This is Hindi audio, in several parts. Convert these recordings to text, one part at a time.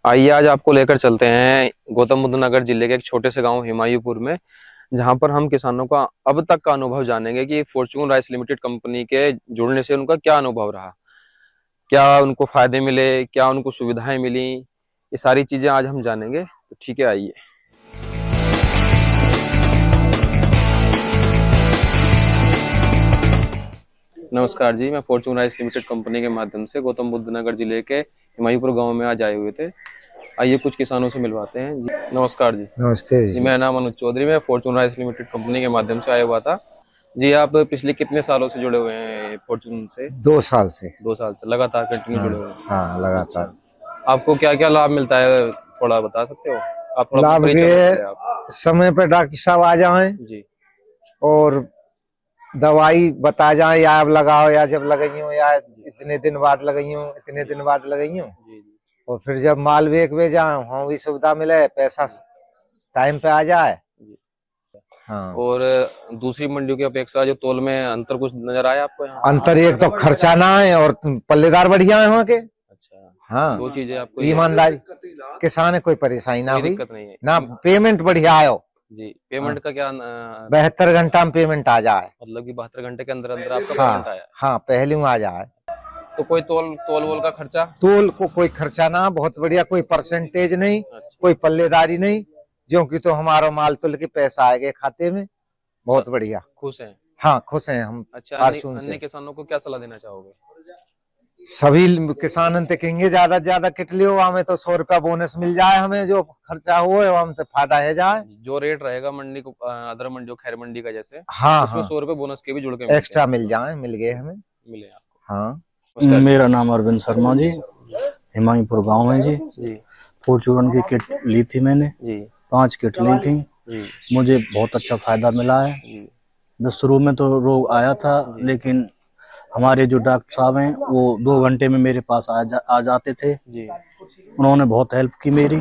आइए आज आपको लेकर चलते हैं गौतम बुद्ध नगर जिले के एक छोटे से गांव हिमायूपुर में, जहां पर हम किसानों का अब तक का अनुभव जानेंगे कि फॉर्च्यून राइस लिमिटेड कंपनी के जुड़ने से उनका क्या अनुभव रहा, क्या उनको फायदे मिले, क्या उनको सुविधाएं मिली। ये सारी चीजें आज हम जानेंगे। तो ठीक है, आइए। नमस्कार जी, मैं फॉर्च्यून राइस लिमिटेड कंपनी के माध्यम से गौतम बुद्ध नगर जिले के हिमायूपुर गांव में आज आए हुए थे। आइए कुछ किसानों से मिलवाते हैं जी। नमस्कार जी। नमस्ते जी, जी। मेरा नाम अनुज चौधरी, मैं फॉर्च्यून राइस लिमिटेड कंपनी के माध्यम से आया हुआ था जी। आप पिछले कितने सालों से जुड़े हुए हैं फॉर्च्यून से? 2 साल से। 2 साल से लगातार कंटिन्यू हाँ जुड़े हुए हैं। हाँ, लगातार। अच्छा। आपको क्या क्या लाभ मिलता है, थोड़ा बता सकते हो? आप थोड़ा अपना लाभ परिचय दो पहले आप। के समय पर डॉक्टर साहब आ जाएं जी और दवाई बता जाए, या अब लगाओ, या जब लगाई हो, या इतने दिन बाद लगाई हो, इतने दिन बाद लगाई हो। जी जी। और फिर जब माल बेच जाए, वहाँ भी सुविधा मिले, पैसा टाइम पे आ जाए। जी। हाँ। और दूसरी मंडियों की अपेक्षा जो तौल में अंतर कुछ नजर आया आपको यहाँ? अंतर एक तो खर्चा ना है और पल्लेदार बढ़िया है वहाँ के। अच्छा, हाँ, दो चीजें आपको ईमानदारी, किसान है, कोई परेशानी ना कोई हुई दिक्कत नहीं है ना। पेमेंट बढ़िया आयो। जी। पेमेंट का क्या 72 घंटा में पेमेंट आ जाए। मतलब कि 72 घंटे के अंदर अंदर आपका पेमेंट हाँ आया? हाँ, पहले में आ जाए। तो कोई तोल तोल वोल का खर्चा? तोल को कोई खर्चा ना, बहुत बढ़िया, कोई परसेंटेज नहीं, अच्छा। कोई पल्लेदारी नहीं, जो कि तो हमारा माल तुल के पैसा आएगा खाते में। बहुत बढ़िया, खुश हैं? हाँ खुश हैं हम। अच्छा, फॉर्च्यून अन्य से किसानों को क्या सलाह देना चाहोगे? सभी किसान कहेंगे ज्यादा से ज्यादा किट लियो, हमें तो 100 रुपया बोनस मिल जाए, हमें जो खर्चा हुए हम तो फायदा है जाए। जो रेट रहेगा मंडी को, अदर मंडियों खैर मंडी का जैसे, हाँ उसमें हाँ, 100 रुपए बोनस के भी जुड़ के मिलते एक्स्ट्रा हैं। मिल जाए, मिल गए हमें। मिले आपको? हाँ। मेरा नाम अरविंद शर्मा जी, हिमायूपुर गांव है जी। जी फॉर्च्यून की किट ली थी मैंने, जी 5 किट ली थी। जी मुझे बहुत अच्छा फायदा मिला है। जी बस शुरू में तो रोग आया था, लेकिन हमारे जो डॉक्टर साहब हैं वो 2 घंटे में मेरे पास आ जाते थे। जी। उन्होंने बहुत हेल्प की मेरी,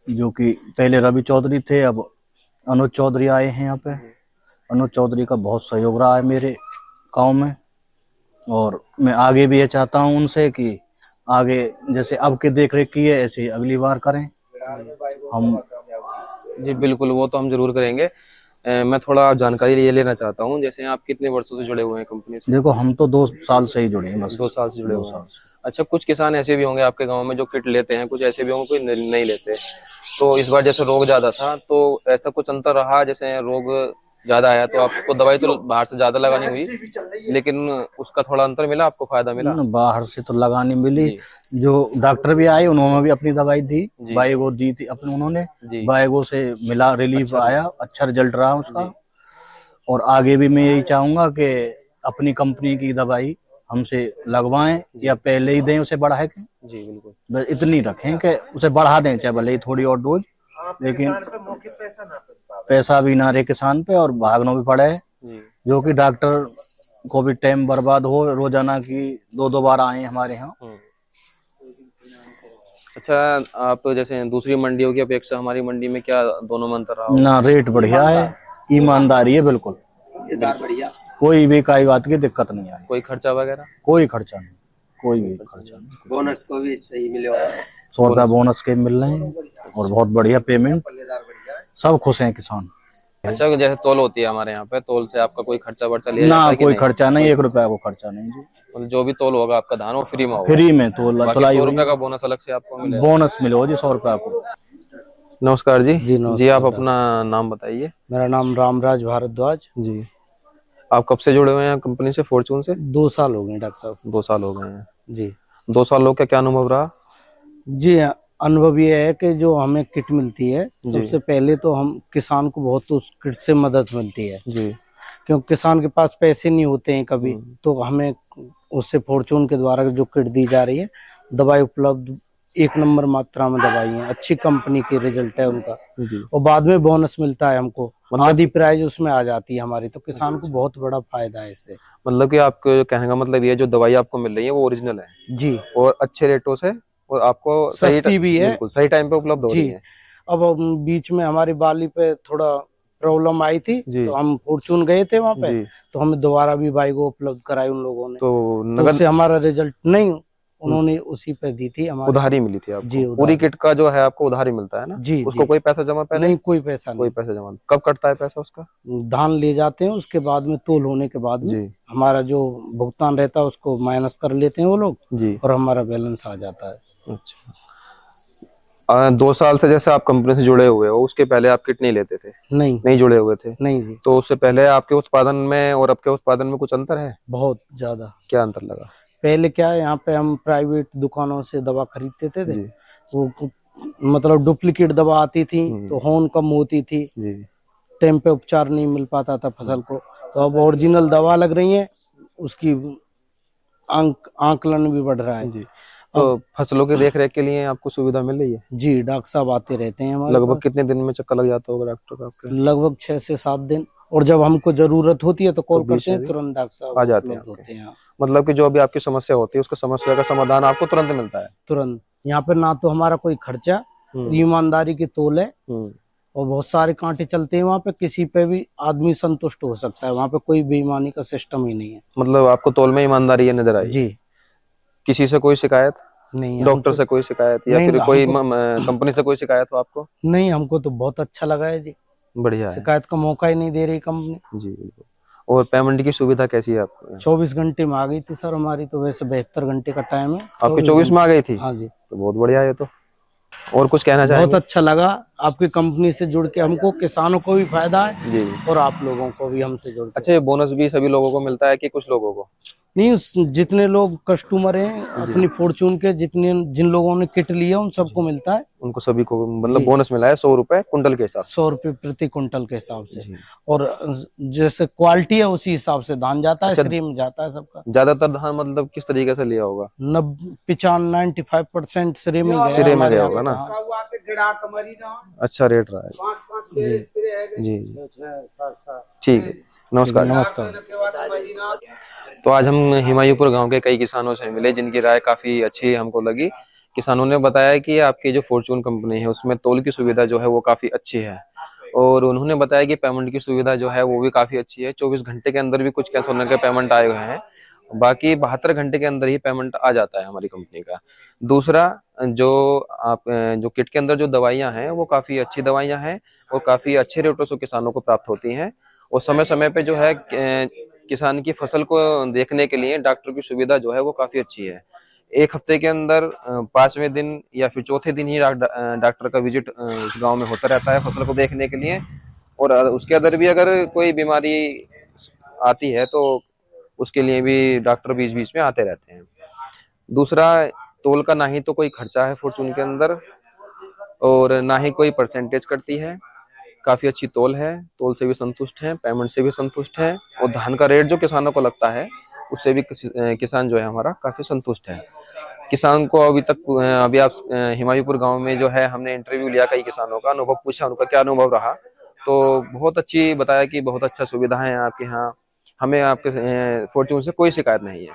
जो कि पहले रवि चौधरी थे, अब अनुज चौधरी आए हैं यहाँ पे। अनुज चौधरी का बहुत सहयोग रहा है मेरे गाँव में, और मैं आगे भी ये चाहता हूँ उनसे कि आगे जैसे अब के देख रेख की है, ऐसे अगली बार करें हम। जी बिल्कुल, वो तो हम जरूर करेंगे। मैं थोड़ा जानकारी ये लेना चाहता हूँ, जैसे आप कितने वर्षों से जुड़े हुए हैं कंपनी से? देखो, हम तो 2 साल से ही जुड़े हैं, बस 2 साल से जुड़े 2 हुए हैं। साल से। अच्छा, कुछ किसान ऐसे भी होंगे आपके गांव में जो किट लेते हैं, कुछ ऐसे भी होंगे कोई नहीं लेते। तो इस बार जैसे रोग ज्यादा था, तो ऐसा कुछ अंतर रहा? जैसे रोग ज्यादा आया तो आपको दवाई तो बाहर से ज्यादा लगानी हुई, लेकिन उसका थोड़ा अंतर मिला, आपको फायदा मिला? बाहर से तो लगानी मिली। जी जो डॉक्टर भी आए, उन्होंने भी अपनी दवाई दी, जी बायगो दी थी अपने, उन्होंने जी। बायगो से मिला, रिलीफ अच्छा आया, अच्छा रिजल्ट रहा उसका। और आगे भी मैं यही चाहूंगा कि अपनी कंपनी की दवाई हमसे लगवाएं, या पहले ही दें उसे बढ़ा के। जी बिल्कुल। बस इतनी रखें कि उसे बढ़ा दें, चाहे भले ही थोड़ी और डोज, लेकिन पैसा भी ना रहे किसान पे और भागना भी पड़े। जी जो कि डॉक्टर को भी टाइम बर्बाद हो, रोजाना की 2-2 बार आए हमारे यहाँ। अच्छा, आप जैसे दूसरी मंडियों की अपेक्षा हमारी मंडी में क्या दोनों में अंतर रहा? ना, रेट बढ़िया है, ईमानदारी है बिल्कुल, बढ़िया। कोई भी काई बात की दिक्कत नहीं आई। कोई खर्चा वगैरह? कोई खर्चा नहीं, कोई भी खर्चा नहीं। बोनस को भी सही मिले? 100 रुपया बोनस के मिल रहे हैं और बहुत बढ़िया पेमेंट, सब खुश हैं किसान। अच्छा, जैसे तोल होती है हमारे यहाँ पे, तोल से आपका कोई खर्चा वर्चा लिया ना, जाता है कि कोई नहीं? खर्चा नहीं, 1 रुपया को खर्चा नहीं जी। मतलब जो भी तोल होगा आपका धान वो फ्री में होगा? फ्री में तोल बाकी तुलाई 100 हुई, रुपए का बोनस अलग से आपको मिलेगा? बोनस मिले जी 100 रुपया को। नमस्कार जी। जी नमस्कार। जी, आप अपना नाम बताइए। मेरा नाम रामराज भारद्वाज जी। आप कब से जुड़े हुए हैं कंपनी से, फॉर्च्यून से? 2 साल हो गए डॉक्टर साहब। 2 साल हो गए हैं जी। 2 साल लोग का क्या अनुभव रहा? जी, अनुभव ये है कि जो हमें किट मिलती है, जी सबसे पहले तो हम किसान को बहुत उस किट से मदद मिलती है, जी। क्योंकि किसान के पास पैसे नहीं होते हैं कभी, तो हमें उससे फॉर्च्यून के द्वारा जो किट दी जा रही है, दवाई उपलब्ध 1 नंबर मात्रा में दवाई है, अच्छी कंपनी की रिजल्ट है उनका। जी। और बाद में बोनस मिलता है हमको, आधी प्राइस उसमें आ जाती है हमारी, तो किसान को बहुत बड़ा फायदा है इससे। मतलब कि आपके कहने का मतलब ये, जो दवाई आपको मिल रही है वो ओरिजिनल है जी, और अच्छे रेटों से, और आपको सस्ती भी है, बिल्कुल सही टाइम पे उपलब्ध हो रही है। अब बीच में हमारी बाली पे थोड़ा प्रॉब्लम आई थी, तो हम फॉर्च्यून गए थे वहाँ पे, तो हमें दोबारा भी बाइक उपलब्ध कराई उन लोगों ने, तो नगद से हमारा रिजल्ट नहीं उन्होंने उसी पे दी थी हमारे। उधारी मिली थी आपको? जी, उधारी। पूरी किट का जो है आपको उधारी मिलता है ना? जी उसको जी। कोई पैसा जमा पहले? नहीं, कोई पैसा कोई नहीं। पैसा जमा नहीं। कब कटता है पैसा उसका? धान ले जाते हैं, उसके बाद में तोल होने के बाद में जी हमारा जो भुगतान रहता है उसको माइनस कर लेते हैं वो लोग, जी। और हमारा बैलेंस आ जाता है। अच्छा। 2 साल से जैसे आप कंपनी से जुड़े हुए हो, उसके पहले आप किट नहीं लेते थे? नहीं नहीं जुड़े हुए थे? नहीं जी, तो उससे पहले आपके उत्पादन में और अब के उत्पादन में कुछ अंतर है? बहुत ज्यादा। क्या अंतर लगा? पहले क्या है, यहाँ पे हम प्राइवेट दुकानों से दवा खरीदते थे जी वो मतलब डुप्लीकेट दवा आती थी तो होन कम होती थी, जी टाइम पे उपचार नहीं मिल पाता था फसल को। तो अब ओरिजिनल दवा लग रही है, उसकी आंकलन भी बढ़ रहा है। जी। तो फसलों की देख रेख के लिए आपको सुविधा मिल रही है? जी, डॉक्टर साहब आते रहते हैं हमारे लगभग पास। कितने दिन में चक्कर लग जाता होगा डॉक्टर का आपके? लगभग 6 से 7 दिन, और जब हमको जरूरत होती है तो कॉल बीच करते हैं, में तुरंत डॉक्टर साहब आ जाते हैं उपलब्ध आपके? होते हैं। मतलब कि जो भी आपकी समस्या होती है उसका समस्या का समाधान आपको तुरंत मिलता है? तुरंत। यहाँ पे ना तो हमारा कोई खर्चा, ईमानदारी की तोल है, और बहुत सारे कांटे चलते हैं वहाँ पे, किसी पे भी आदमी संतुष्ट हो सकता है, वहाँ पे कोई बेईमानी का सिस्टम ही नहीं है। मतलब आपको तोल में ईमानदारी नजर आई? जी किसी से कोई शिकायत? नहीं, डॉक्टर से कोई शिकायत या नहीं, फिर कोई हमको कंपनी से कोई शिकायत हो आपको? नहीं, हमको तो बहुत अच्छा लगा है जी। बढ़िया है। शिकायत का मौका ही नहीं दे रही कंपनी। जी बिल्कुल। और पेमेंट की सुविधा कैसी है आपको? 24 घंटे में आ गई थी सर हमारी, तो वैसे 72 घंटे का टाइम है। आपके 24 में आ गई थी? हाँ जी। तो बहुत बढ़िया है। तो और कुछ कहना बहुत चाहेंगे? अच्छा लगा आपकी कंपनी से जुड़ के, हमको किसानों को भी फायदा है जी। और आप लोगों को भी हमसे जुड़ के। अच्छा, ये बोनस भी सभी लोगों को मिलता है कि कुछ लोगों को? नहीं, जितने लोग कस्टमर हैं अपनी फॉर्चून के, जिन लोगों ने किट लिया उन सबको मिलता है। उनको सभी को मतलब जी। बोनस मिला है 100 रुपए कुंटल के हिसाब से? 100 रुपये प्रति कुंटल के हिसाब से, जी। और जैसे क्वालिटी है उसी हिसाब से धान जाता है। अच्छा। श्री में जाता है सबका। ज्यादातर धान मतलब किस तरीके से लिया होगा? 95% श्री में गया, सिरे में हमारे गया यहाँ होगा से। ना? हाँ। अच्छा रेट रहा है। जी जी ठीक है, नमस्कार। नमस्कार। तो आज हम हिमायूपुर गांव के कई किसानों से मिले जिनकी राय काफी अच्छी हमको लगी। किसानों ने बताया कि आपकी जो फॉर्चून कंपनी है उसमें तोल की सुविधा जो है वो काफी अच्छी है, और उन्होंने बताया कि पेमेंट की सुविधा जो है वो भी काफी अच्छी है। 24 घंटे के अंदर भी कुछ कैश होने के पेमेंट आए हुए हैं, बाकी 72 घंटे के अंदर ही पेमेंट आ जाता है हमारी कंपनी का। दूसरा, जो किट के अंदर जो दवाइयाँ हैं वो काफी अच्छी दवाइयाँ हैं और काफी अच्छे रेटों से किसानों को प्राप्त होती हैं, और समय समय पे जो है किसान की फसल को देखने के लिए डॉक्टर की सुविधा जो है वो काफी अच्छी है। 1 हफ्ते के अंदर 5वें दिन या फिर चौथे दिन ही डॉक्टर का विजिट इस गांव में होता रहता है फसल को देखने के लिए, और उसके अंदर भी अगर कोई बीमारी आती है तो उसके लिए भी डॉक्टर बीच बीच में आते रहते हैं। दूसरा, तोल का ना ही तो कोई खर्चा है फॉर्चून के अंदर, और ना ही कोई परसेंटेज कटती है। काफी अच्छी तोल है, तोल से भी संतुष्ट हैं, पेमेंट से भी संतुष्ट हैं, और धान का रेट जो किसानों को लगता है उससे भी किसान जो है हमारा काफी संतुष्ट है। किसान को अभी आप हिमायूपुर गांव में जो है हमने इंटरव्यू लिया, कई किसानों का अनुभव पूछा, उनका क्या अनुभव रहा, तो बहुत अच्छी बताया कि बहुत अच्छा सुविधाएं हैं आपके यहाँ, हमें आपके फॉर्चून से कोई शिकायत नहीं है।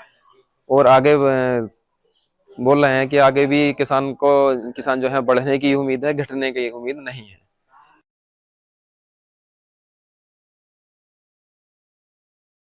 और आगे बोल रहे हैं कि आगे भी किसान जो है बढ़ने की उम्मीद है, घटने की उम्मीद नहीं है।